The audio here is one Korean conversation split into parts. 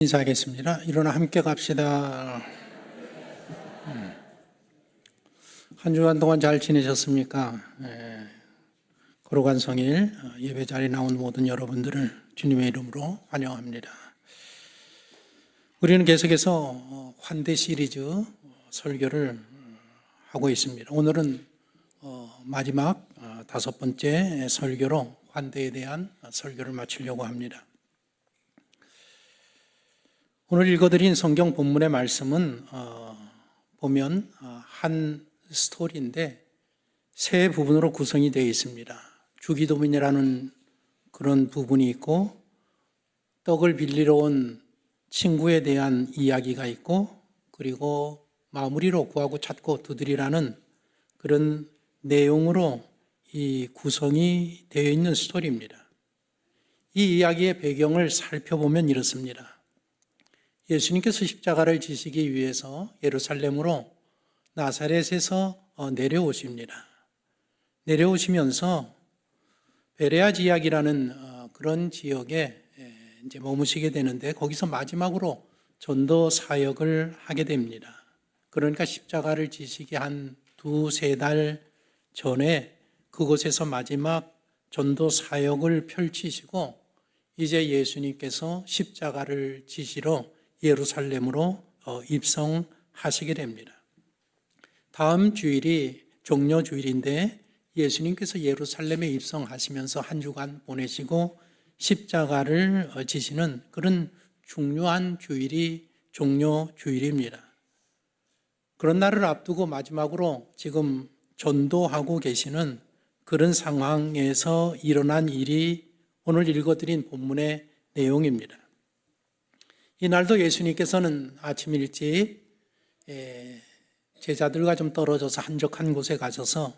인사하겠습니다. 일어나 함께 갑시다. 한 주간 동안 잘 지내셨습니까? 거룩한 성일 예배 자리에 나온 모든 여러분들을 주님의 이름으로 환영합니다. 우리는 계속해서 환대 시리즈 설교를 하고 있습니다. 오늘은 마지막 5번째 설교로 환대에 대한 설교를 마치려고 합니다. 오늘 읽어드린 성경 본문의 말씀은 보면 한 스토리인데 세 부분으로 구성이 되어 있습니다. 주기도문이라는 그런 부분이 있고, 떡을 빌리러 온 친구에 대한 이야기가 있고, 그리고 마무리로 구하고 찾고 두드리라는 그런 내용으로 이 구성이 되어 있는 스토리입니다. 이 이야기의 배경을 살펴보면 이렇습니다. 예수님께서 십자가를 지시기 위해서 예루살렘으로 나사렛에서 내려오십니다. 내려오시면서 베레아 지역이라는 그런 지역에 이제 머무시게 되는데, 거기서 마지막으로 전도 사역을 하게 됩니다. 그러니까 십자가를 지시기 한 2-3달 전에 그곳에서 마지막 전도 사역을 펼치시고, 이제 예수님께서 십자가를 지시러 예루살렘으로 입성하시게 됩니다. 다음 주일이 종려 주일인데 예수님께서 예루살렘에 입성하시면서 한 주간 보내시고 십자가를 지시는 그런 중요한 주일이 종려 주일입니다. 그런 날을 앞두고 마지막으로 지금 전도하고 계시는 그런 상황에서 일어난 일이 오늘 읽어드린 본문의 내용입니다. 이날도 예수님께서는 아침 일찍 제자들과 좀 떨어져서 한적한 곳에 가셔서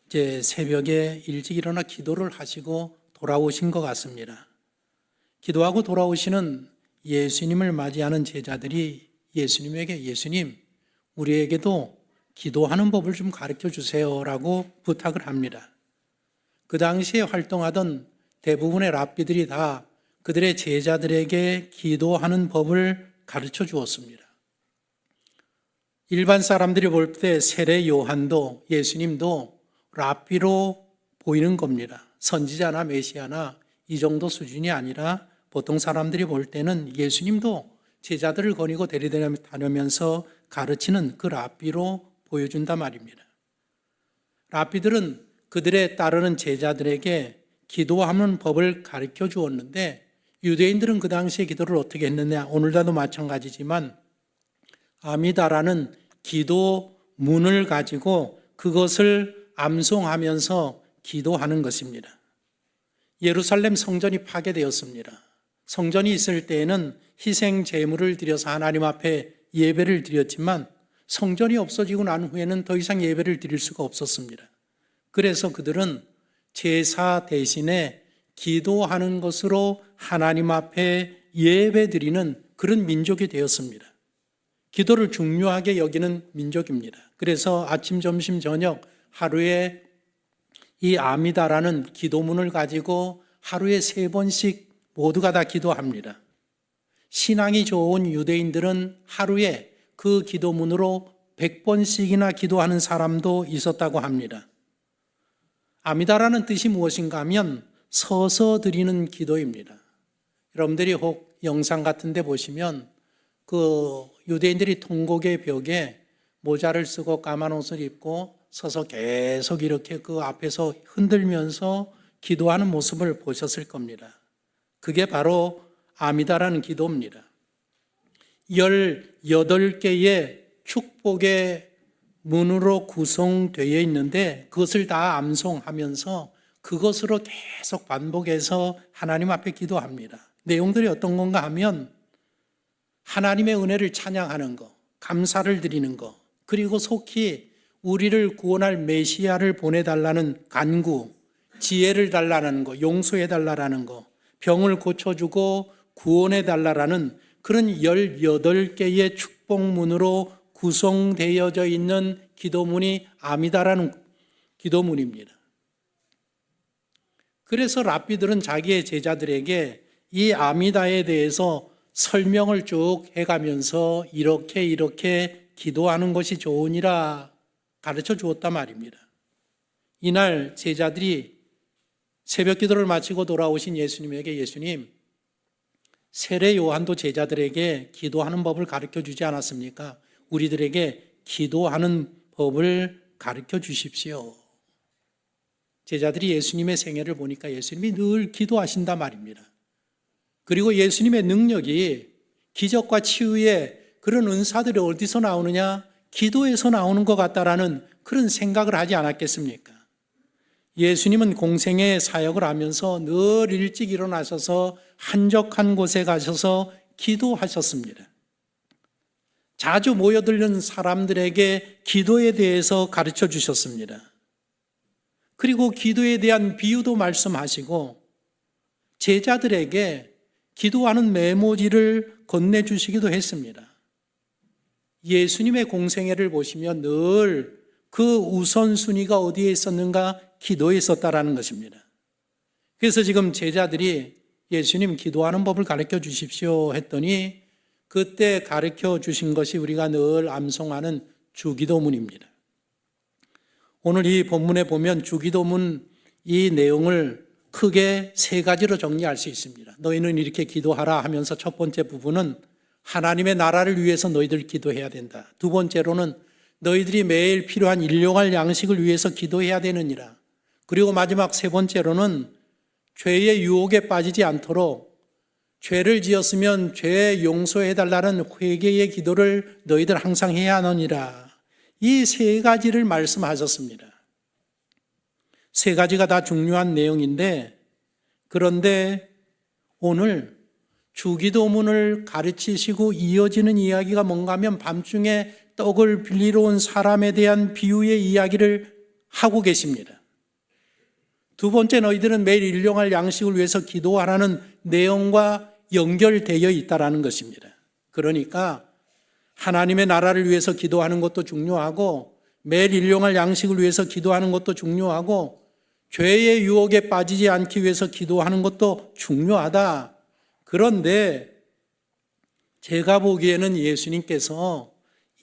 이제 새벽에 일찍 일어나 기도를 하시고 돌아오신 것 같습니다. 기도하고 돌아오시는 예수님을 맞이하는 제자들이 예수님에게 예수님, 우리에게도 기도하는 법을 좀 가르쳐 주세요라고 부탁을 합니다. 그 당시에 활동하던 대부분의 랍비들이 다 그들의 제자들에게 기도하는 법을 가르쳐 주었습니다. 일반 사람들이 볼 때 세례 요한도 예수님도 랍비로 보이는 겁니다. 선지자나 메시아나 이 정도 수준이 아니라 보통 사람들이 볼 때는 예수님도 제자들을 거니고 데려다니면서 가르치는 그 랍비로 보여준단 말입니다. 랍비들은 그들의 따르는 제자들에게 기도하는 법을 가르쳐 주었는데, 유대인들은 그 당시에 기도를 어떻게 했느냐, 오늘날도 마찬가지지만 아미다라는 기도문을 가지고 그것을 암송하면서 기도하는 것입니다. 예루살렘 성전이 파괴되었습니다. 성전이 있을 때에는 희생 제물을 드려서 하나님 앞에 예배를 드렸지만 성전이 없어지고 난 후에는 더 이상 예배를 드릴 수가 없었습니다. 그래서 그들은 제사 대신에 기도하는 것으로 하나님 앞에 예배드리는 그런 민족이 되었습니다. 기도를 중요하게 여기는 민족입니다. 그래서 아침, 점심, 저녁 하루에 이 아미다라는 기도문을 가지고 하루에 3번씩 모두가 다 기도합니다. 신앙이 좋은 유대인들은 하루에 그 기도문으로 100번씩이나 기도하는 사람도 있었다고 합니다. 아미다라는 뜻이 무엇인가 하면 서서 드리는 기도입니다. 여러분들이 혹 영상 같은 데 보시면 그 유대인들이 통곡의 벽에 모자를 쓰고 까만 옷을 입고 서서 계속 이렇게 그 앞에서 흔들면서 기도하는 모습을 보셨을 겁니다. 그게 바로 아미다라는 기도입니다. 18개의 축복의 문으로 구성되어 있는데 그것을 다 암송하면서 그것으로 계속 반복해서 하나님 앞에 기도합니다. 내용들이 어떤 건가 하면 하나님의 은혜를 찬양하는 것, 감사를 드리는 것, 그리고 속히 우리를 구원할 메시아를 보내달라는 간구, 지혜를 달라는 것, 용서해달라는 것, 병을 고쳐주고 구원해달라는 그런 18개의 축복문으로 구성되어져 있는 기도문이 아미다라는 기도문입니다. 그래서 랍비들은 자기의 제자들에게 이 아미다에 대해서 설명을 쭉 해가면서 이렇게 기도하는 것이 좋으니라 가르쳐 주었단 말입니다. 이날 제자들이 새벽 기도를 마치고 돌아오신 예수님에게 예수님, 세례 요한도 제자들에게 기도하는 법을 가르쳐 주지 않았습니까? 우리들에게 기도하는 법을 가르쳐 주십시오. 제자들이 예수님의 생애를 보니까 예수님이 늘 기도하신단 말입니다. 그리고 예수님의 능력이 기적과 치유의 그런 은사들이 어디서 나오느냐? 기도에서 나오는 것 같다라는 그런 생각을 하지 않았겠습니까? 예수님은 공생의 사역을 하면서 늘 일찍 일어나셔서 한적한 곳에 가셔서 기도하셨습니다. 자주 모여들는 사람들에게 기도에 대해서 가르쳐 주셨습니다. 그리고 기도에 대한 비유도 말씀하시고 제자들에게 기도하는 메모지를 건네주시기도 했습니다. 예수님의 공생애를 보시면 늘 그 우선순위가 어디에 있었는가? 기도에 있었다라는 것입니다. 그래서 지금 제자들이 예수님 기도하는 법을 가르쳐 주십시오 했더니 그때 가르쳐 주신 것이 우리가 늘 암송하는 주기도문입니다. 오늘 이 본문에 보면 주기도문 이 내용을 크게 세 가지로 정리할 수 있습니다. 너희는 이렇게 기도하라 하면서 첫 번째 부분은 하나님의 나라를 위해서 너희들 기도해야 된다. 두 번째로는 너희들이 매일 필요한 일용할 양식을 위해서 기도해야 되느니라. 그리고 마지막 세 번째로는 죄의 유혹에 빠지지 않도록 죄를 지었으면 죄 용서해달라는 회개의 기도를 너희들 항상 해야 하느니라. 이 세 가지를 말씀하셨습니다. 세 가지가 다 중요한 내용인데 그런데 오늘 주기도문을 가르치시고 이어지는 이야기가 뭔가 하면 밤중에 떡을 빌리러 온 사람에 대한 비유의 이야기를 하고 계십니다. 두 번째 너희들은 매일 일용할 양식을 위해서 기도하라는 내용과 연결되어 있다는 것입니다. 그러니까 하나님의 나라를 위해서 기도하는 것도 중요하고 매일 일용할 양식을 위해서 기도하는 것도 중요하고 죄의 유혹에 빠지지 않기 위해서 기도하는 것도 중요하다. 그런데 제가 보기에는 예수님께서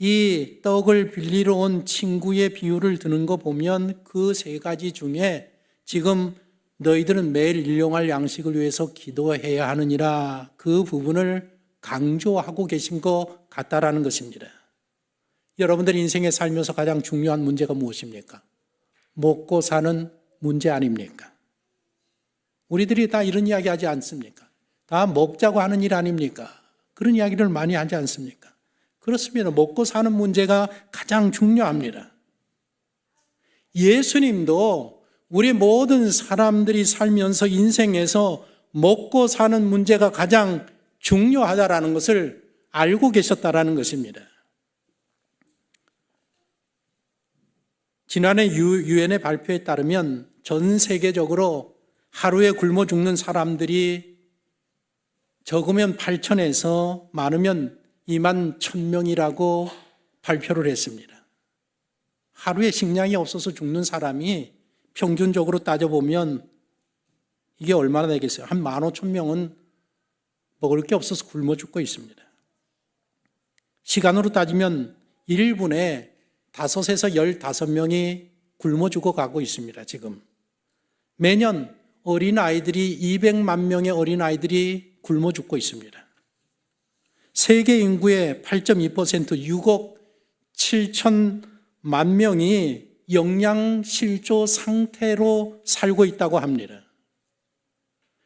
이 떡을 빌리러 온 친구의 비유를 드는 거 보면 그 세 가지 중에 지금 너희들은 매일 일용할 양식을 위해서 기도해야 하느니라 그 부분을 강조하고 계신 것 같다라는 것입니다. 여러분들 인생에 살면서 가장 중요한 문제가 무엇입니까? 먹고 사는 문제 아닙니까? 우리들이 다 이런 이야기 하지 않습니까? 다 먹자고 하는 일 아닙니까? 그런 이야기를 많이 하지 않습니까? 그렇습니다. 먹고 사는 문제가 가장 중요합니다. 예수님도 우리 모든 사람들이 살면서 인생에서 먹고 사는 문제가 가장 중요하다라는 것을 알고 계셨다라는 것입니다. 지난해 유엔의 발표에 따르면 전 세계적으로 하루에 굶어 죽는 사람들이 적으면 8천에서 많으면 2만 1,000명이라고 발표를 했습니다. 하루에 식량이 없어서 죽는 사람이 평균적으로 따져보면 이게 얼마나 되겠어요? 한 15,000명은 먹을 게 없어서 굶어 죽고 있습니다. 시간으로 따지면 1분에 5에서 15명이 굶어 죽어가고 있습니다. 지금 매년 어린아이들이 200만 명의 어린아이들이 굶어 죽고 있습니다. 세계 인구의 8.2% 6억 7천만 명이 영양실조 상태로 살고 있다고 합니다.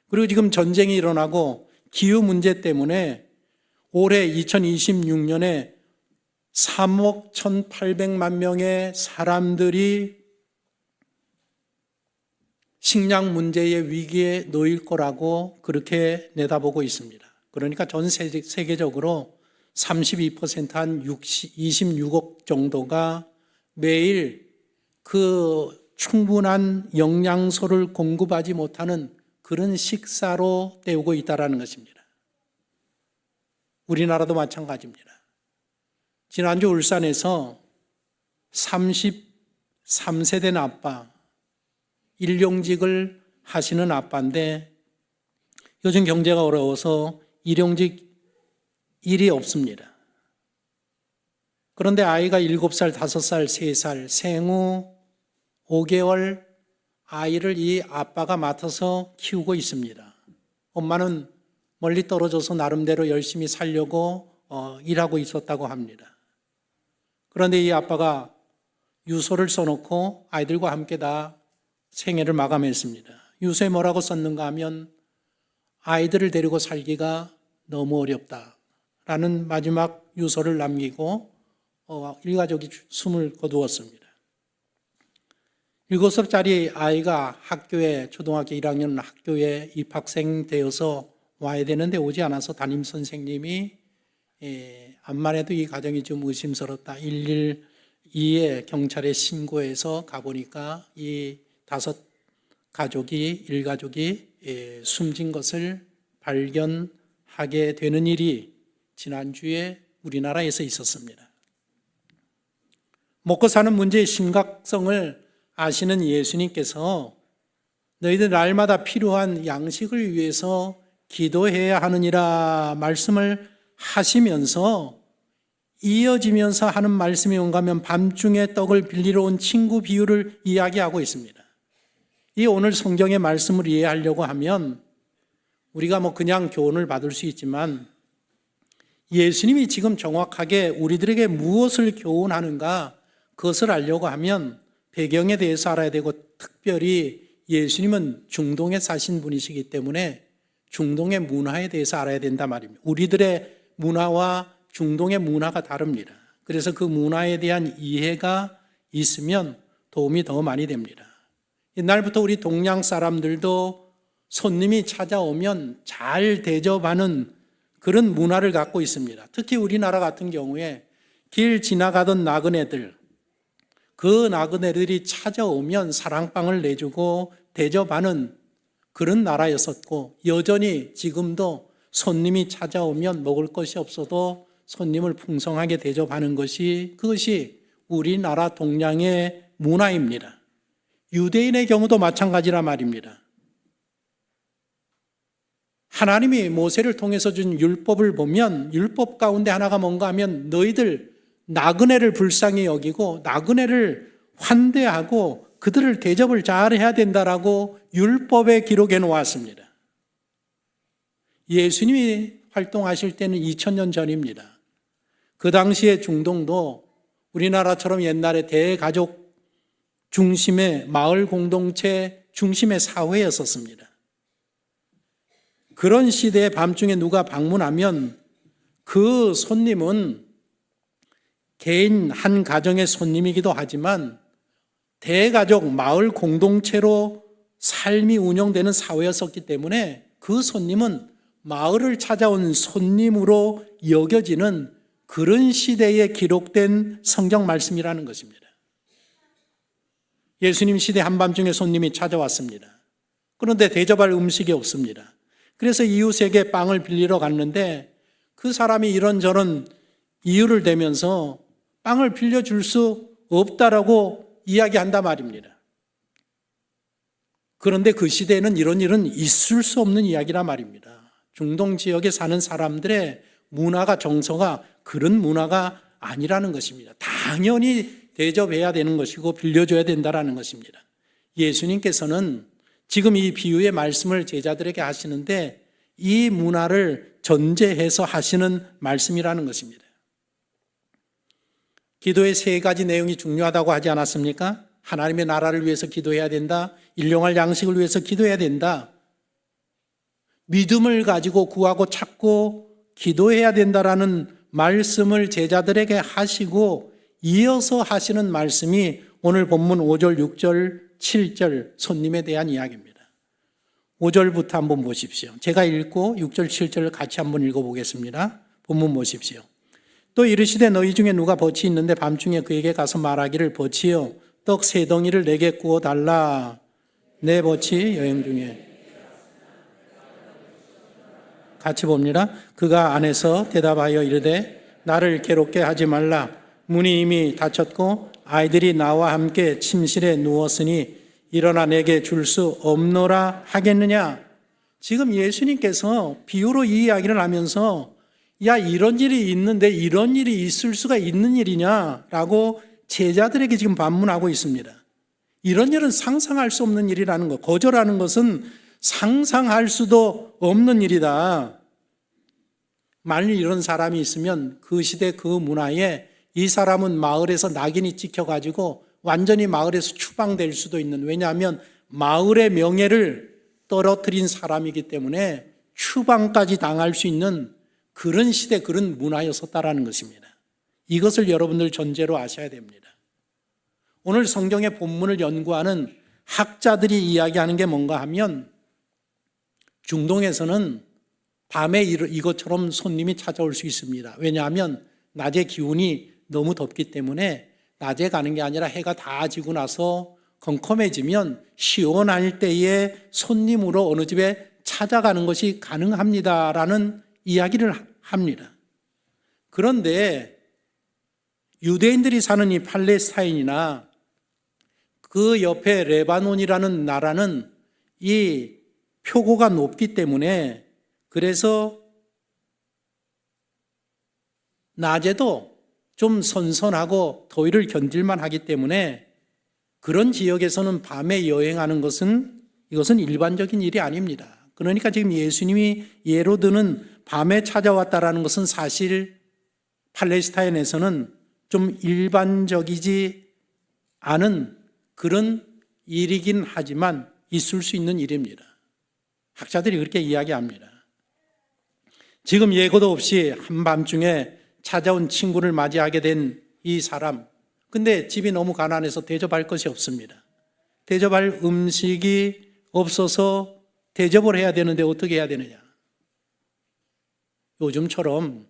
그리고 지금 전쟁이 일어나고 기후 문제 때문에 올해 2026년에 3억 1,800만 명의 사람들이 식량 문제의 위기에 놓일 거라고 그렇게 내다보고 있습니다. 그러니까 전 세계적으로 32% 한 26억 정도가 매일 그 충분한 영양소를 공급하지 못하는 그런 식사로 때우고 있다는 것입니다. 우리나라도 마찬가지입니다. 지난주 울산에서 33세 된 아빠, 일용직을 하시는 아빠인데 요즘 경제가 어려워서 일용직 일이 없습니다. 그런데 아이가 7살, 5살, 3살, 생후 5개월 아이를 이 아빠가 맡아서 키우고 있습니다. 엄마는 멀리 떨어져서 나름대로 열심히 살려고 일하고 있었다고 합니다. 그런데 이 아빠가 유서를 써놓고 아이들과 함께 다 생애를 마감했습니다. 유서에 뭐라고 썼는가 하면 아이들을 데리고 살기가 너무 어렵다라는 마지막 유서를 남기고 일가족이 숨을 거두었습니다. 7살짜리 아이가 초등학교 1학년 학교에 입학생 되어서 와야 되는데 오지 않아서 담임 선생님이 암만 해도 이 가정이 좀 의심스럽다. 112에 경찰에 신고해서 가보니까 이 5가족이, 일가족이 숨진 것을 발견하게 되는 일이 지난주에 우리나라에서 있었습니다. 먹고 사는 문제의 심각성을 아시는 예수님께서 너희들 날마다 필요한 양식을 위해서 기도해야 하느니라 말씀을 하시면서 이어지면서 하는 말씀이 뭔가 하면 밤중에 떡을 빌리러 온 친구 비유를 이야기하고 있습니다. 이 오늘 성경의 말씀을 이해하려고 하면 우리가 그냥 교훈을 받을 수 있지만 예수님이 지금 정확하게 우리들에게 무엇을 교훈하는가 그것을 알려고 하면 배경에 대해서 알아야 되고 특별히 예수님은 중동에 사신 분이시기 때문에 중동의 문화에 대해서 알아야 된단 말입니다. 우리들의 문화와 중동의 문화가 다릅니다. 그래서 그 문화에 대한 이해가 있으면 도움이 더 많이 됩니다. 옛날부터 우리 동양 사람들도 손님이 찾아오면 잘 대접하는 그런 문화를 갖고 있습니다. 특히 우리나라 같은 경우에 길 지나가던 나그네들, 그 나그네들이 찾아오면 사랑방을 내주고 대접하는 그런 나라였었고 여전히 지금도 손님이 찾아오면 먹을 것이 없어도 손님을 풍성하게 대접하는 그것이 우리나라 동양의 문화입니다. 유대인의 경우도 마찬가지라 말입니다. 하나님이 모세를 통해서 준 율법을 보면 율법 가운데 하나가 뭔가 하면 너희들 나그네를 불쌍히 여기고 나그네를 환대하고 그들을 대접을 잘 해야 된다라고 율법에 기록해 놓았습니다. 예수님이 활동하실 때는 2000년 전입니다. 그 당시에 중동도 우리나라처럼 옛날에 대가족 중심의 마을 공동체 중심의 사회였었습니다. 그런 시대에 밤중에 누가 방문하면 그 손님은 개인 한 가정의 손님이기도 하지만 대가족 마을 공동체로 삶이 운영되는 사회였었기 때문에 그 손님은 마을을 찾아온 손님으로 여겨지는 그런 시대에 기록된 성경 말씀이라는 것입니다. 예수님 시대 한밤중에 손님이 찾아왔습니다. 그런데 대접할 음식이 없습니다. 그래서 이웃에게 빵을 빌리러 갔는데 그 사람이 이런저런 이유를 대면서 빵을 빌려줄 수 없다라고 이야기한단 말입니다. 그런데 그 시대에는 이런 일은 있을 수 없는 이야기란 말입니다. 중동 지역에 사는 사람들의 문화가 정서가 그런 문화가 아니라는 것입니다. 당연히 대접해야 되는 것이고 빌려줘야 된다는 것입니다. 예수님께서는 지금 이 비유의 말씀을 제자들에게 하시는데 이 문화를 전제해서 하시는 말씀이라는 것입니다. 기도의 3가지 내용이 중요하다고 하지 않았습니까? 하나님의 나라를 위해서 기도해야 된다. 일용할 양식을 위해서 기도해야 된다. 믿음을 가지고 구하고 찾고 기도해야 된다라는 말씀을 제자들에게 하시고 이어서 하시는 말씀이 오늘 본문 5절, 6절, 7절 손님에 대한 이야기입니다. 5절부터 한번 보십시오. 제가 읽고 6절, 7절을 같이 한번 읽어보겠습니다. 본문 보십시오. 또 이르시되 너희 중에 누가 벗이 있는데 밤중에 그에게 가서 말하기를 벗이여 떡 3덩이를 내게 구워 달라. 내 벗이 여행 중에 같이 봅니다. 그가 안에서 대답하여 이르되 나를 괴롭게 하지 말라. 문이 이미 닫혔고 아이들이 나와 함께 침실에 누웠으니 일어나 내게 줄 수 없노라 하겠느냐. 지금 예수님께서 비유로 이 이야기를 하면서 야, 이런 일이 있는데 이런 일이 있을 수가 있는 일이냐라고 제자들에게 지금 반문하고 있습니다. 이런 일은 상상할 수 없는 일이라는 것, 거절하는 것은 상상할 수도 없는 일이다. 만일 이런 사람이 있으면 그 시대 그 문화에 이 사람은 마을에서 낙인이 찍혀가지고 완전히 마을에서 추방될 수도 있는, 왜냐하면 마을의 명예를 떨어뜨린 사람이기 때문에 추방까지 당할 수 있는 그런 시대, 그런 문화였었다라는 것입니다. 이것을 여러분들 전제로 아셔야 됩니다. 오늘 성경의 본문을 연구하는 학자들이 이야기하는 게 뭔가 하면, 중동에서는 밤에 이것처럼 손님이 찾아올 수 있습니다. 왜냐하면 낮의 기온이 너무 덥기 때문에 낮에 가는 게 아니라 해가 다 지고 나서 컴컴해지면 시원할 때에 손님으로 어느 집에 찾아가는 것이 가능합니다라는 이야기를 합니다. 그런데 유대인들이 사는 이 팔레스타인이나 그 옆에 레바논이라는 나라는 이 표고가 높기 때문에, 그래서 낮에도 좀 선선하고 더위를 견딜만 하기 때문에 그런 지역에서는 밤에 여행하는 것은, 이것은 일반적인 일이 아닙니다. 그러니까 지금 예수님이 예로 드는 밤에 찾아왔다라는 것은 사실 팔레스타인에서는 좀 일반적이지 않은 그런 일이긴 하지만 있을 수 있는 일입니다. 학자들이 그렇게 이야기합니다. 지금 예고도 없이 한밤중에 찾아온 친구를 맞이하게 된 이 사람, 근데 집이 너무 가난해서 대접할 것이 없습니다. 대접할 음식이 없어서 대접을 해야 되는데 어떻게 해야 되느냐. 요즘처럼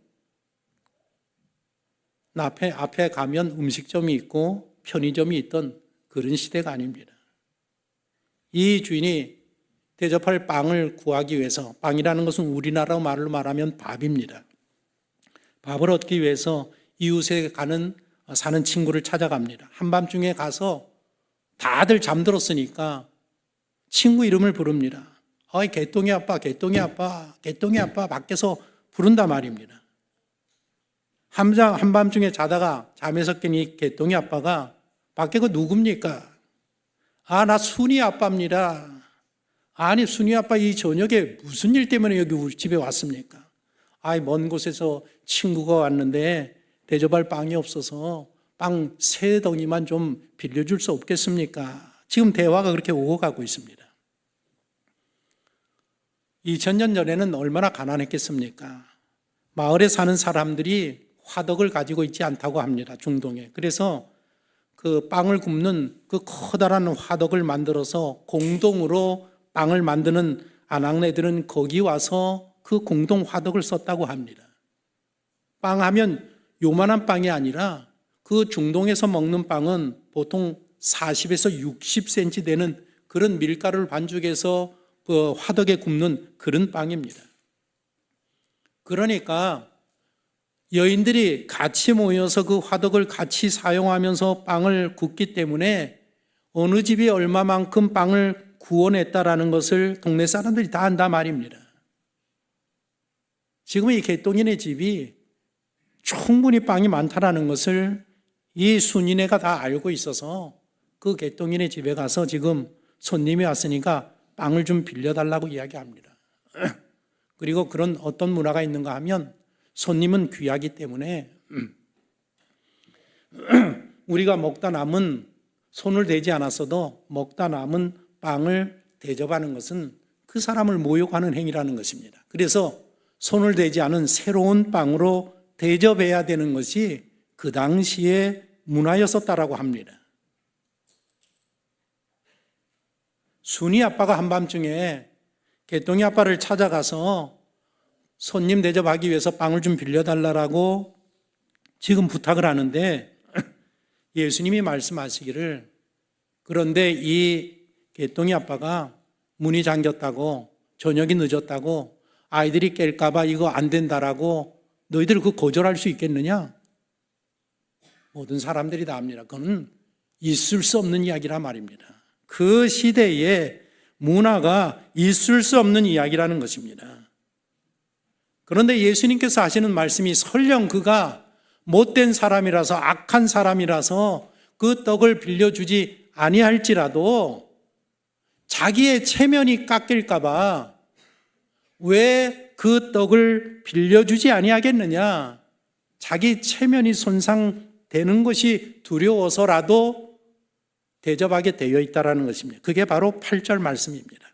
앞에 가면 음식점이 있고 편의점이 있던 그런 시대가 아닙니다. 이 주인이 대접할 빵을 구하기 위해서, 빵이라는 것은 우리나라 말로 말하면 밥입니다. 밥을 얻기 위해서 이웃에 사는 친구를 찾아갑니다. 한밤중에 가서 다들 잠들었으니까 친구 이름을 부릅니다. 개똥이 아빠, 개똥이 아빠, 개똥이 아빠 밖에서 부른단 말입니다. 한밤중에 자다가 잠에서 깬 이 개똥이 아빠가 밖에 그 누굽니까? 나 순이 아빠입니다. 아니, 순이 아빠 이 저녁에 무슨 일 때문에 여기 우리 집에 왔습니까? 먼 곳에서 친구가 왔는데 대접할 빵이 없어서 빵 3덩이만 좀 빌려줄 수 없겠습니까? 지금 대화가 그렇게 오고 가고 있습니다. 2000년 전에는 얼마나 가난했겠습니까? 마을에 사는 사람들이 화덕을 가지고 있지 않다고 합니다. 중동에. 그래서 그 빵을 굽는 그 커다란 화덕을 만들어서 공동으로 빵을 만드는 아낙네들은 거기 와서 그 공동 화덕을 썼다고 합니다. 빵 하면 요만한 빵이 아니라 그 중동에서 먹는 빵은 보통 40에서 60cm 되는 그런 밀가루를 반죽해서 그 화덕에 굽는 그런 빵입니다. 그러니까 여인들이 같이 모여서 그 화덕을 같이 사용하면서 빵을 굽기 때문에 어느 집이 얼마만큼 빵을 구워냈다라는 것을 동네 사람들이 다 안다 말입니다. 지금 이 개똥이네 집이 충분히 빵이 많다라는 것을 이 순이네가 다 알고 있어서 그 개똥이네 집에 가서 지금 손님이 왔으니까 빵을 좀 빌려달라고 이야기합니다. 그리고 그런 어떤 문화가 있는가 하면 손님은 귀하기 때문에 우리가 먹다 남은, 손을 대지 않았어도 먹다 남은 빵을 대접하는 것은 그 사람을 모욕하는 행위라는 것입니다. 그래서 손을 대지 않은 새로운 빵으로 대접해야 되는 것이 그 당시의 문화였었다라고 합니다. 순이 아빠가 한밤중에 개똥이 아빠를 찾아가서 손님 대접하기 위해서 빵을 좀 빌려달라고 지금 부탁을 하는데, 예수님이 말씀하시기를, 그런데 이 개똥이 아빠가 문이 잠겼다고, 저녁이 늦었다고, 아이들이 깰까봐 이거 안 된다라고 너희들 그 거절할 수 있겠느냐? 모든 사람들이 다 압니다. 그건 있을 수 없는 이야기란 말입니다. 그 시대에 문화가 있을 수 없는 이야기라는 것입니다. 그런데 예수님께서 하시는 말씀이 설령 그가 못된 사람이라서 악한 사람이라서 그 떡을 빌려주지 아니할지라도 자기의 체면이 깎일까 봐 왜 그 떡을 빌려주지 아니하겠느냐? 자기 체면이 손상되는 것이 두려워서라도 대접하게 되어 있다는 것입니다. 그게 바로 8절 말씀입니다.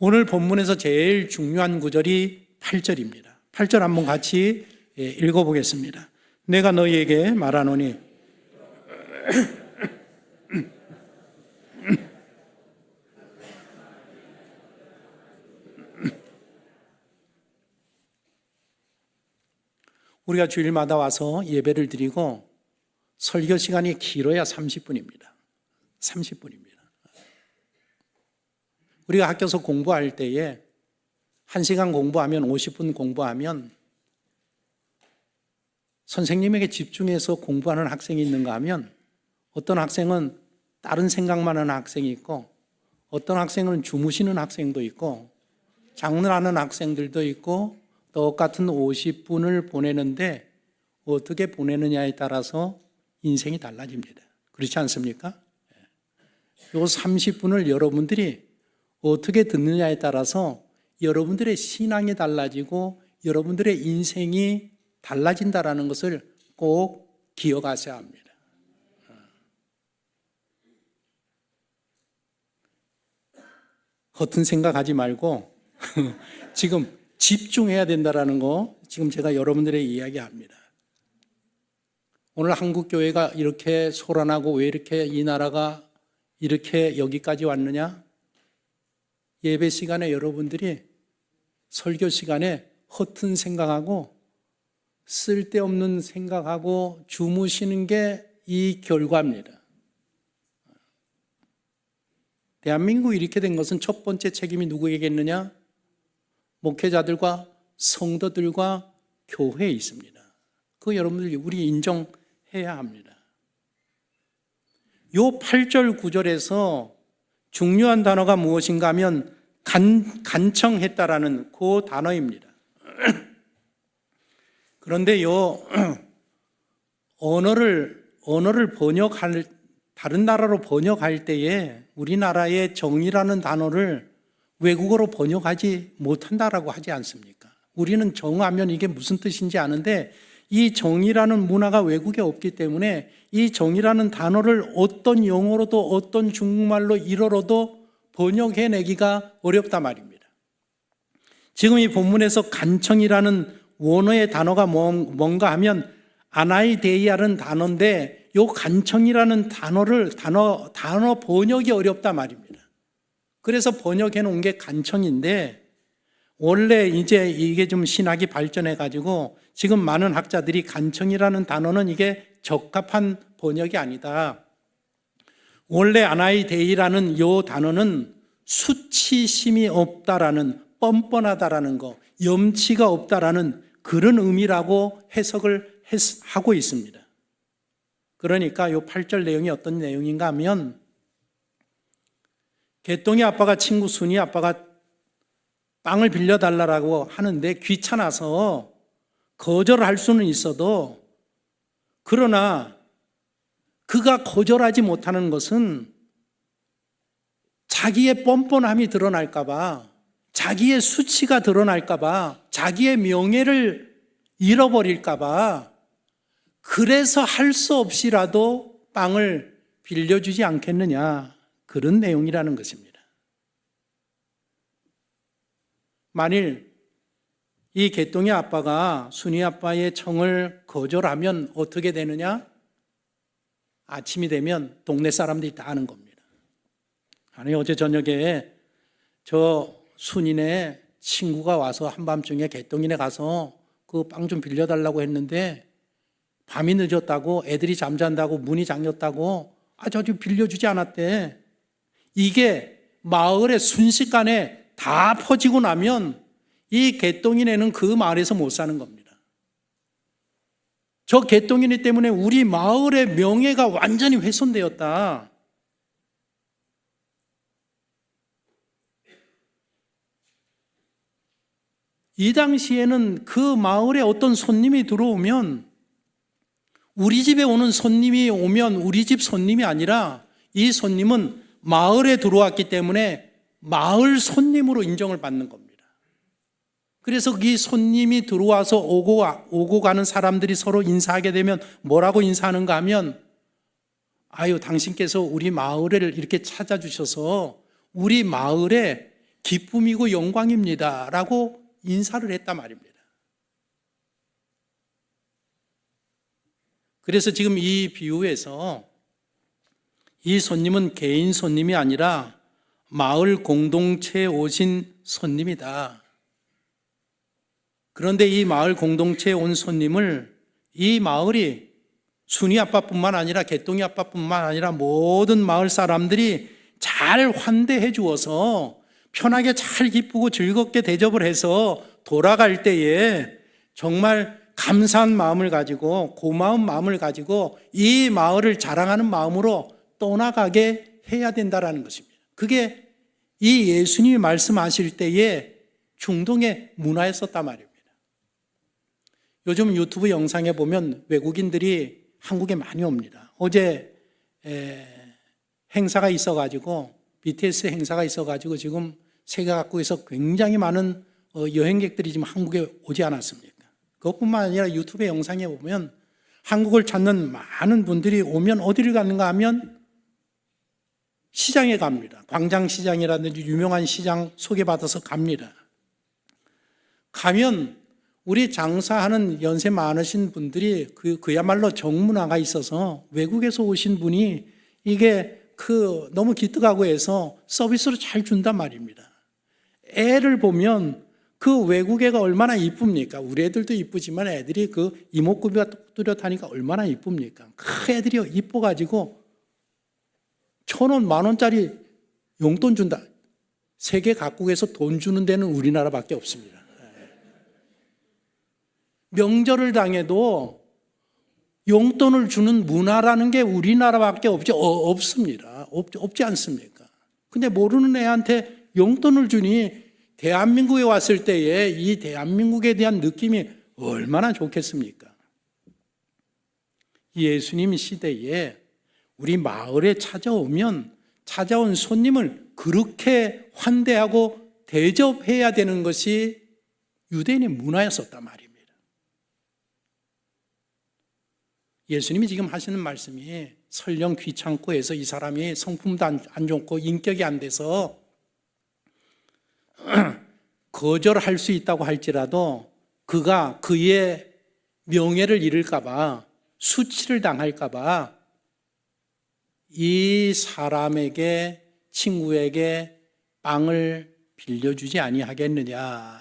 오늘 본문에서 제일 중요한 구절이 8절입니다. 8절 한번 같이 읽어보겠습니다. 내가 너희에게 말하노니 우리가 주일마다 와서 예배를 드리고 설교 시간이 길어야 30분입니다. 30분입니다. 우리가 학교에서 공부할 때에 1시간 공부하면 50분 공부하면 선생님에게 집중해서 공부하는 학생이 있는가 하면 어떤 학생은 다른 생각만 하는 학생이 있고 어떤 학생은 주무시는 학생도 있고 장난하는 학생들도 있고 똑같은 50분을 보내는데 어떻게 보내느냐에 따라서 인생이 달라집니다. 그렇지 않습니까? 이 30분을 여러분들이 어떻게 듣느냐에 따라서 여러분들의 신앙이 달라지고 여러분들의 인생이 달라진다는 것을 꼭 기억하셔야 합니다. 허튼 생각하지 말고 지금 집중해야 된다는 거 지금 제가 여러분들에게 이야기합니다. 오늘 한국교회가 이렇게 소란하고 왜 이렇게 이 나라가 이렇게 여기까지 왔느냐? 예배 시간에 여러분들이 설교 시간에 허튼 생각하고 쓸데없는 생각하고 주무시는 게 이 결과입니다. 대한민국이 이렇게 된 것은 첫 번째 책임이 누구에게겠느냐? 목회자들과 성도들과 교회에 있습니다. 그거 여러분들 우리 인정해야 합니다. 요 8절 9절에서 중요한 단어가 무엇인가 하면 간청했다라는 그 단어입니다. 그런데 요 언어를 번역할 다른 나라로 번역할 때에 우리나라의 정이라는 단어를 외국어로 번역하지 못한다라고 하지 않습니까? 우리는 정하면 이게 무슨 뜻인지 아는데 이 정이라는 문화가 외국에 없기 때문에 이 정이라는 단어를 어떤 영어로도 어떤 중국말로 일어로도 번역해내기가 어렵단 말입니다. 지금 이 본문에서 간청이라는 원어의 단어가 뭔가 하면 아나이데이아라는 단어인데 이 간청이라는 단어 번역이 어렵단 말입니다. 그래서 번역해 놓은 게 간청인데 원래 이제 이게 좀 신학이 발전해 가지고 지금 많은 학자들이 간청이라는 단어는 이게 적합한 번역이 아니다. 원래 아나이데이라는 이 단어는 수치심이 없다라는 뻔뻔하다라는 거, 염치가 없다라는 그런 의미라고 해석을 하고 있습니다. 그러니까 이 8절 내용이 어떤 내용인가 하면 개똥이 아빠가 친구 순이 아빠가 빵을 빌려달라고 하는데 귀찮아서 거절할 수는 있어도 그러나 그가 거절하지 못하는 것은 자기의 뻔뻔함이 드러날까 봐, 자기의 수치가 드러날까 봐, 자기의 명예를 잃어버릴까 봐 그래서 할 수 없이라도 빵을 빌려주지 않겠느냐, 그런 내용이라는 것입니다. 만일 이 개똥이 아빠가 순이 아빠의 청을 거절하면 어떻게 되느냐? 아침이 되면 동네 사람들이 다 아는 겁니다. 아니 어제 저녁에 저 순이네 친구가 와서 한밤중에 개똥이네 가서 그 빵 좀 빌려달라고 했는데 밤이 늦었다고 애들이 잠잔다고 문이 잠겼다고 저 좀 빌려주지 않았대. 이게 마을에 순식간에 다 퍼지고 나면 이 개똥이네는 그 마을에서 못 사는 겁니다. 저 개똥이네 때문에 우리 마을의 명예가 완전히 훼손되었다. 이 당시에는 그 마을에 어떤 손님이 들어오면 우리 집에 오는 손님이 오면 우리 집 손님이 아니라 이 손님은 마을에 들어왔기 때문에 마을 손님으로 인정을 받는 겁니다. 그래서 이 손님이 들어와서 오고 가는 사람들이 서로 인사하게 되면 뭐라고 인사하는가 하면 아유, 당신께서 우리 마을을 이렇게 찾아주셔서 우리 마을의 기쁨이고 영광입니다 라고 인사를 했단 말입니다. 그래서 지금 이 비유에서 이 손님은 개인 손님이 아니라 마을 공동체에 오신 손님이다. 그런데 이 마을 공동체에 온 손님을 이 마을이 순이 아빠뿐만 아니라 개똥이 아빠뿐만 아니라 모든 마을 사람들이 잘 환대해 주어서 편하게 잘 기쁘고 즐겁게 대접을 해서 돌아갈 때에 정말 감사한 마음을 가지고 고마운 마음을 가지고 이 마을을 자랑하는 마음으로 떠나가게 해야 된다는 것입니다. 그게 이 예수님이 말씀하실 때의 중동의 문화였었단 말입니다. 요즘 유튜브 영상에 보면 외국인들이 한국에 많이 옵니다. 어제 행사가 있어가지고 BTS 행사가 있어가지고 지금 세계 각국에서 굉장히 많은 여행객들이 지금 한국에 오지 않았습니까? 그것뿐만 아니라 유튜브 영상에 보면 한국을 찾는 많은 분들이 오면 어디를 가는가 하면 시장에 갑니다. 광장시장이라든지 유명한 시장 소개받아서 갑니다. 가면 우리 장사하는 연세 많으신 분들이 그야말로 정문화가 있어서 외국에서 오신 분이 이게 너무 기특하고 해서 서비스로 잘 준단 말입니다. 애를 보면 그 외국 애가 얼마나 이쁩니까? 우리 애들도 이쁘지만 애들이 그 이목구비가 뚜렷하니까 얼마나 이쁩니까? 그 애들이 이뻐가지고 1,000원, 10,000원짜리 용돈 준다. 세계 각국에서 돈 주는 데는 우리나라밖에 없습니다. 명절을 당해도 용돈을 주는 문화라는 게 우리나라밖에 없습니다. 없지 않습니까? 근데 모르는 애한테 용돈을 주니 대한민국에 왔을 때에 이 대한민국에 대한 느낌이 얼마나 좋겠습니까? 예수님 시대에 우리 마을에 찾아온 손님을 그렇게 환대하고 대접해야 되는 것이 유대인의 문화였었단 말입니다. 예수님이 지금 하시는 말씀이 설령 귀찮고 해서 이 사람이 성품도 안 좋고 인격이 안 돼서 거절할 수 있다고 할지라도 그가 그의 명예를 잃을까 봐 수치를 당할까 봐 이 사람에게 친구에게 빵을 빌려주지 아니하겠느냐.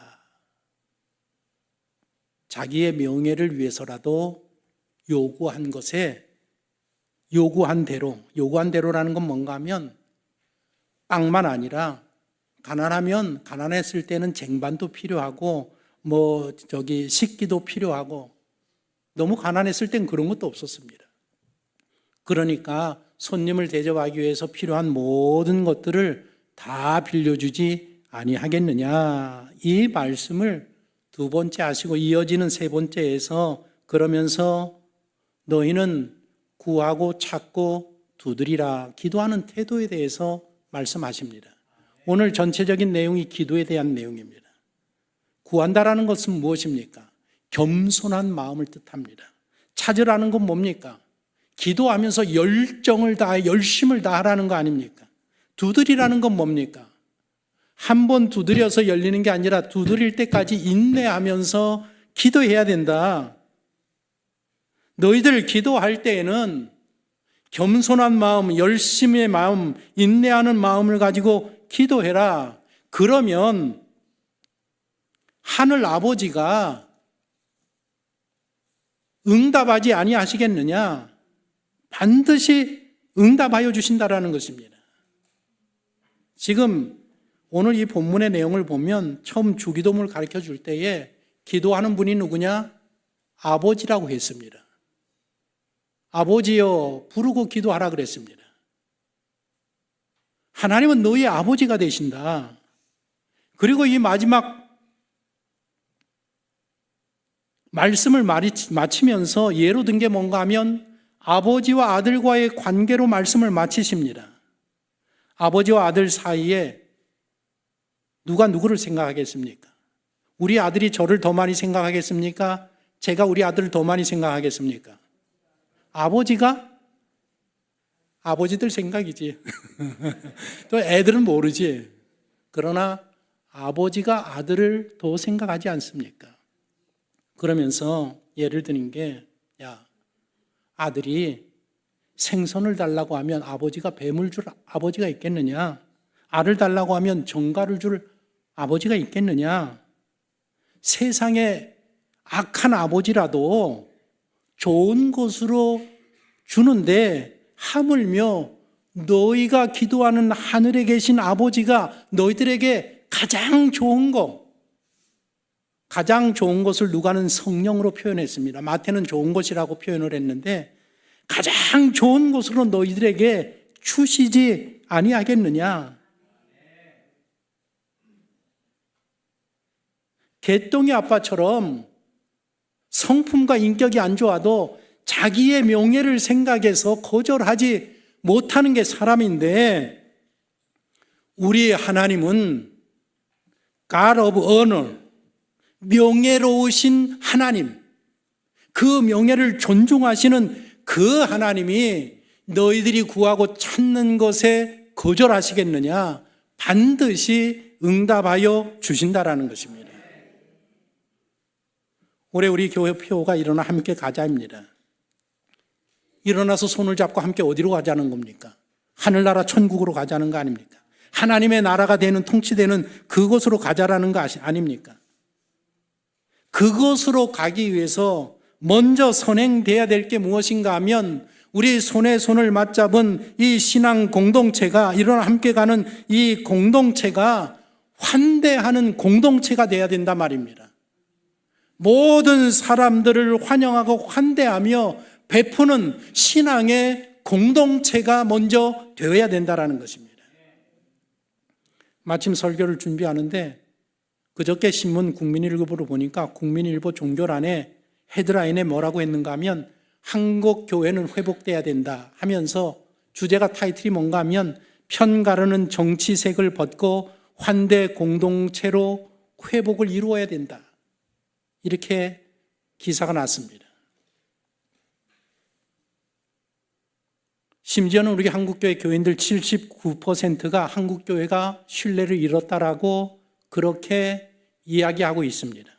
자기의 명예를 위해서라도 요구한 대로라는 건 뭔가 하면 빵만 아니라 가난하면 가난했을 때는 쟁반도 필요하고 식기도 필요하고 너무 가난했을 땐 그런 것도 없었습니다. 그러니까 손님을 대접하기 위해서 필요한 모든 것들을 다 빌려주지 아니하겠느냐. 이 말씀을 두 번째 하시고 이어지는 세 번째에서 그러면서 너희는 구하고 찾고 두드리라. 기도하는 태도에 대해서 말씀하십니다. 오늘 전체적인 내용이 기도에 대한 내용입니다. 구한다라는 것은 무엇입니까? 겸손한 마음을 뜻합니다. 찾으라는 건 뭡니까? 기도하면서 열심을 다하라는 거 아닙니까? 두드리라는 건 뭡니까? 한 번 두드려서 열리는 게 아니라 두드릴 때까지 인내하면서 기도해야 된다. 너희들 기도할 때에는 겸손한 마음, 열심의 마음, 인내하는 마음을 가지고 기도해라. 그러면 하늘 아버지가 응답하지 아니하시겠느냐? 반드시 응답하여 주신다라는 것입니다. 지금 오늘 이 본문의 내용을 보면 처음 주기도문을 가르쳐 줄 때에 기도하는 분이 누구냐? 아버지라고 했습니다. 아버지여 부르고 기도하라 그랬습니다. 하나님은 너희 아버지가 되신다. 그리고 이 마지막 말씀을 마치면서 예로 든 게 뭔가 하면 아버지와 아들과의 관계로 말씀을 마치십니다. 아버지와 아들 사이에 누가 누구를 생각하겠습니까? 우리 아들이 저를 더 많이 생각하겠습니까? 제가 우리 아들을 더 많이 생각하겠습니까? 아버지가 아버지들 생각이지. 또 애들은 모르지. 그러나 아버지가 아들을 더 생각하지 않습니까? 그러면서 예를 드는 게, 야, 아들이 생선을 달라고 하면 아버지가 뱀을 줄 아버지가 있겠느냐? 알을 달라고 하면 정갈을 줄 아버지가 있겠느냐? 세상에 악한 아버지라도 좋은 것으로 주는데 하물며 너희가 기도하는 하늘에 계신 아버지가 너희들에게 가장 좋은 것을 누가는 성령으로 표현했습니다. 마태는 좋은 것이라고 표현을 했는데 가장 좋은 것으로 너희들에게 주시지 아니하겠느냐? 개똥이 아빠처럼 성품과 인격이 안 좋아도 자기의 명예를 생각해서 거절하지 못하는 게 사람인데, 우리 하나님은 God of Honor, 명예로우신 하나님, 그 명예를 존중하시는 그 하나님이 너희들이 구하고 찾는 것에 거절하시겠느냐? 반드시 응답하여 주신다라는 것입니다. 올해 우리 교회 표가 일어나 함께 가자입니다. 일어나서 손을 잡고 함께 어디로 가자는 겁니까? 하늘나라 천국으로 가자는 거 아닙니까? 하나님의 나라가 되는, 통치되는 그곳으로 가자라는 거 아닙니까? 그곳으로 가기 위해서 먼저 선행돼야 될 게 무엇인가 하면 우리 손에 손을 맞잡은 이 신앙 공동체가, 일어나 함께 가는 이 공동체가 환대하는 공동체가 돼야 된단 말입니다. 모든 사람들을 환영하고 환대하며 베푸는 신앙의 공동체가 먼저 되어야 된다는 것입니다. 마침 설교를 준비하는데 그저께 신문 국민일보로 보니까 국민일보 종교란에 헤드라인에 뭐라고 했는가 하면 한국 교회는 회복돼야 된다 하면서 주제가 타이틀이 뭔가 하면 편가르는 정치색을 벗고 환대 공동체로 회복을 이루어야 된다. 이렇게 기사가 났습니다. 심지어는 우리 한국교회 교인들 79%가 한국교회가 신뢰를 잃었다라고 그렇게 이야기하고 있습니다.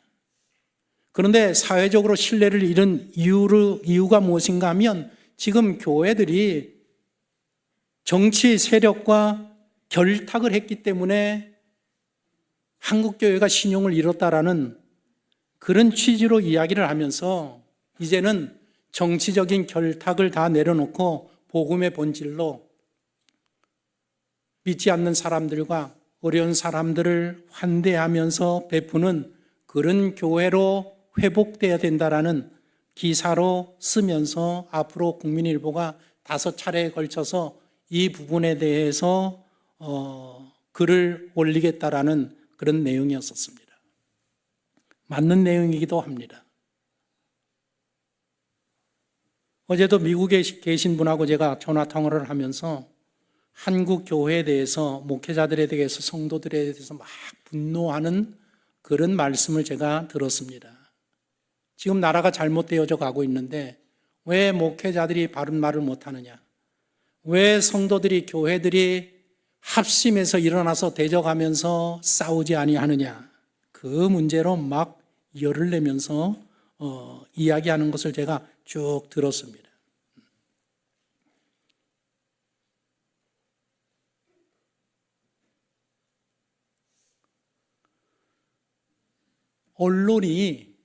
그런데 사회적으로 신뢰를 잃은 이유가 무엇인가 하면 지금 교회들이 정치 세력과 결탁을 했기 때문에 한국교회가 신용을 잃었다라는 그런 취지로 이야기를 하면서 이제는 정치적인 결탁을 다 내려놓고 복음의 본질로 믿지 않는 사람들과 어려운 사람들을 환대하면서 베푸는 그런 교회로 회복돼야 된다라는 기사로 쓰면서 앞으로 국민일보가 5차례에 걸쳐서 이 부분에 대해서 글을 올리겠다라는 그런 내용이었습니다. 맞는 내용이기도 합니다. 어제도 미국에 계신 분하고 제가 전화 통화를 하면서 한국 교회에 대해서, 목회자들에 대해서, 성도들에 대해서 막 분노하는 그런 말씀을 제가 들었습니다. 지금 나라가 잘못되어져 가고 있는데 왜 목회자들이 바른 말을 못하느냐? 왜 성도들이, 교회들이 합심해서 일어나서 대적하면서 싸우지 아니하느냐? 그 문제로 막 열을 내면서 이야기하는 것을 제가 쭉 들었습니다. 언론이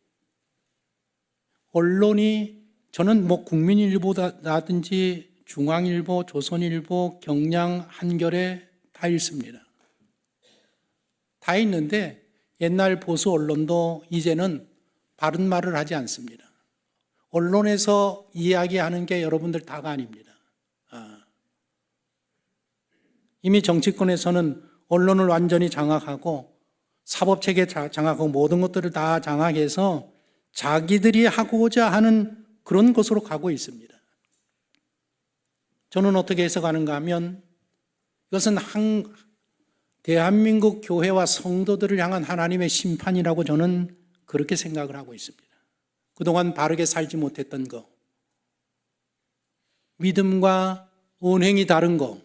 저는 국민일보라든지 중앙일보, 조선일보, 경향, 한겨레 다 읽습니다. 다 있는데 옛날 보수 언론도 이제는 바른 말을 하지 않습니다. 언론에서 이야기하는 게 여러분들 다가 아닙니다. 이미 정치권에서는 언론을 완전히 장악하고 사법체계 장악하고 모든 것들을 다 장악해서 자기들이 하고자 하는 그런 것으로 가고 있습니다. 저는 어떻게 해석하는가 하면 이것은 대한민국 교회와 성도들을 향한 하나님의 심판이라고 저는 그렇게 생각을 하고 있습니다. 그동안 바르게 살지 못했던 것, 믿음과 언행이 다른 것,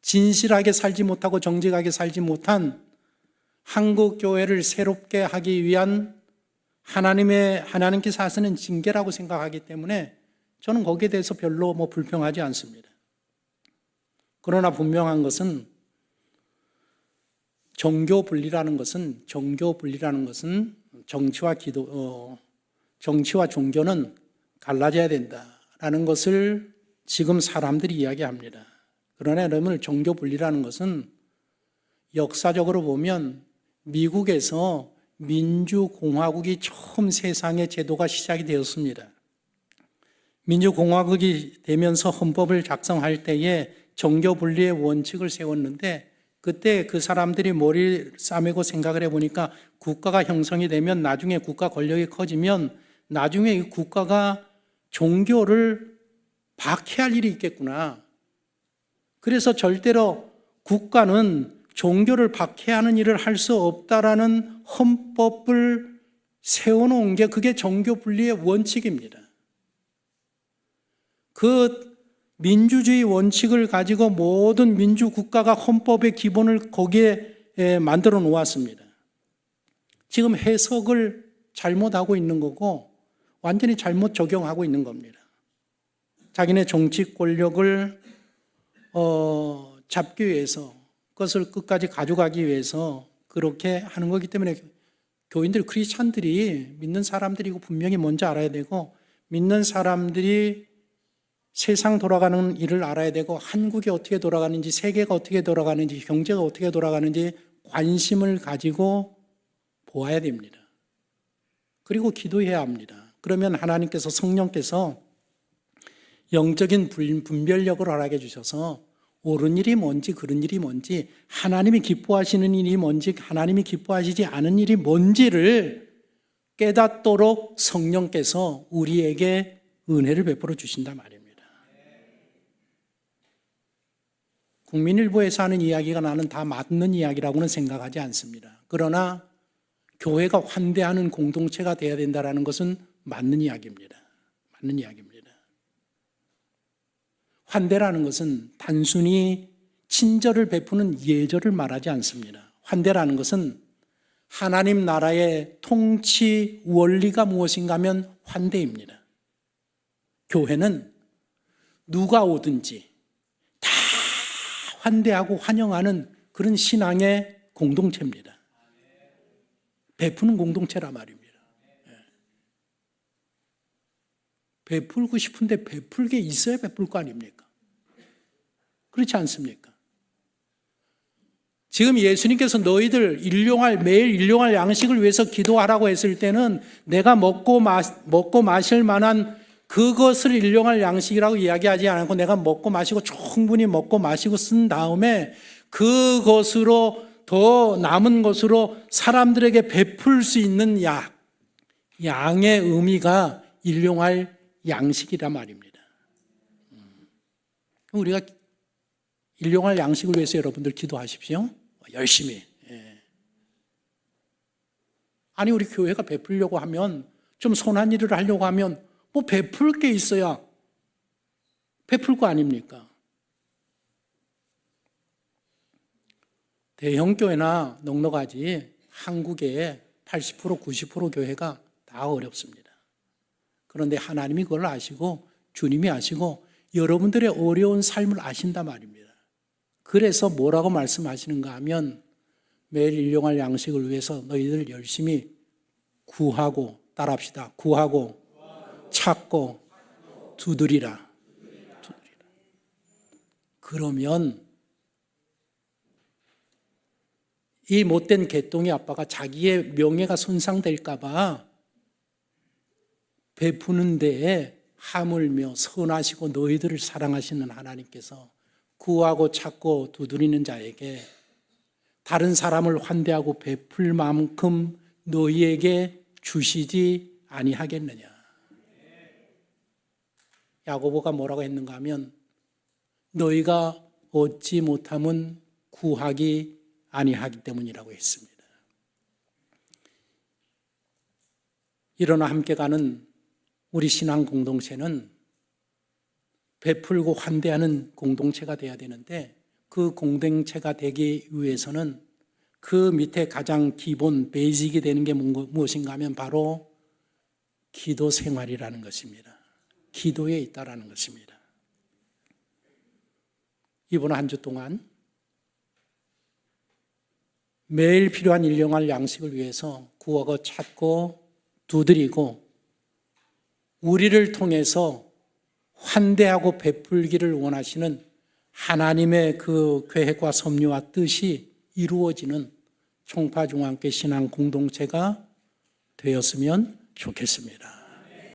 진실하게 살지 못하고 정직하게 살지 못한 한국 교회를 새롭게 하기 위한 하나님께서 하시는 징계라고 생각하기 때문에 저는 거기에 대해서 별로 불평하지 않습니다. 그러나 분명한 것은 정교 분리라는 것은 정치와 종교는 갈라져야 된다라는 것을 지금 사람들이 이야기합니다. 그러나 여러분, 종교 분리라는 것은 역사적으로 보면 미국에서 민주공화국이 처음 세상의 제도가 시작이 되었습니다. 민주공화국이 되면서 헌법을 작성할 때에 정교 분리의 원칙을 세웠는데 그때 그 사람들이 머리를 싸매고 생각을 해보니까 국가가 형성이 되면 나중에 국가 권력이 커지면 나중에 이 국가가 종교를 박해할 일이 있겠구나. 그래서 절대로 국가는 종교를 박해하는 일을 할 수 없다라는 헌법을 세워놓은 게 그게 정교 분리의 원칙입니다. 그 민주주의 원칙을 가지고 모든 민주국가가 헌법의 기본을 거기에 만들어 놓았습니다. 지금 해석을 잘못하고 있는 거고 완전히 잘못 적용하고 있는 겁니다. 자기네 정치 권력을 잡기 위해서, 그것을 끝까지 가져가기 위해서 그렇게 하는 거기 때문에 교인들, 크리스찬들이 믿는 사람들이고 분명히 먼저 알아야 되고, 믿는 사람들이 세상 돌아가는 일을 알아야 되고, 한국이 어떻게 돌아가는지, 세계가 어떻게 돌아가는지, 경제가 어떻게 돌아가는지 관심을 가지고 보아야 됩니다. 그리고 기도해야 합니다. 그러면 하나님께서, 성령께서 영적인 분별력을 허락해 주셔서 옳은 일이 뭔지 그른 일이 뭔지, 하나님이 기뻐하시는 일이 뭔지 하나님이 기뻐하시지 않은 일이 뭔지를 깨닫도록 성령께서 우리에게 은혜를 베풀어 주신단 말입니다. 국민일보에서 하는 이야기가 나는 다 맞는 이야기라고는 생각하지 않습니다. 그러나 교회가 환대하는 공동체가 되어야 된다는 것은 맞는 이야기입니다. 맞는 이야기입니다. 환대라는 것은 단순히 친절을 베푸는 예절을 말하지 않습니다. 환대라는 것은 하나님 나라의 통치 원리가 무엇인가 하면 환대입니다. 교회는 누가 오든지 다 환대하고 환영하는 그런 신앙의 공동체입니다. 베푸는 공동체란 말입니다. 베풀고 싶은데 베풀 게 있어야 베풀 거 아닙니까? 그렇지 않습니까? 지금 예수님께서 너희들 매일 일용할 양식을 위해서 기도하라고 했을 때는 내가 먹고 마실 만한 그것을 일용할 양식이라고 이야기하지 않고 내가 먹고 마시고 충분히 먹고 마시고 쓴 다음에 그것으로 더 남은 것으로 사람들에게 베풀 수 있는 양의 의미가 일용할 양식이란 말입니다. 우리가 일용할 양식을 위해서 여러분들 기도하십시오. 열심히. 아니, 우리 교회가 베풀려고 하면, 좀 선한 일을 하려고 하면 베풀 게 있어야 베풀 거 아닙니까? 대형 교회나 넉넉하지 한국의 80% 90% 교회가 다 어렵습니다. 그런데 하나님이 그걸 아시고 주님이 아시고 여러분들의 어려운 삶을 아신단 말입니다. 그래서 뭐라고 말씀하시는가 하면 매일 일용할 양식을 위해서 너희들 열심히 구하고, 따라합시다. 구하고 찾고 두드리라. 그러면 이 못된 개똥이 아빠가 자기의 명예가 손상될까 봐 베푸는 데에 하물며 선하시고 너희들을 사랑하시는 하나님께서 구하고 찾고 두드리는 자에게 다른 사람을 환대하고 베풀 만큼 너희에게 주시지 아니하겠느냐. 야고보가 뭐라고 했는가 하면 너희가 얻지 못함은 구하기 아니하기 때문이라고 했습니다. 일어나 함께 가는 우리 신앙 공동체는 베풀고 환대하는 공동체가 되어야 되는데 그 공동체가 되기 위해서는 그 밑에 가장 기본 베이직이 되는 게 무엇인가 하면 바로 기도 생활이라는 것입니다. 기도에 있다라는 것입니다. 이번 한 주 동안 매일 필요한 일용할 양식을 위해서 구하고 찾고 두드리고 우리를 통해서 환대하고 베풀기를 원하시는 하나님의 그 계획과 섭리와 뜻이 이루어지는 총파중앙교회 신앙 공동체가 되었으면 좋겠습니다.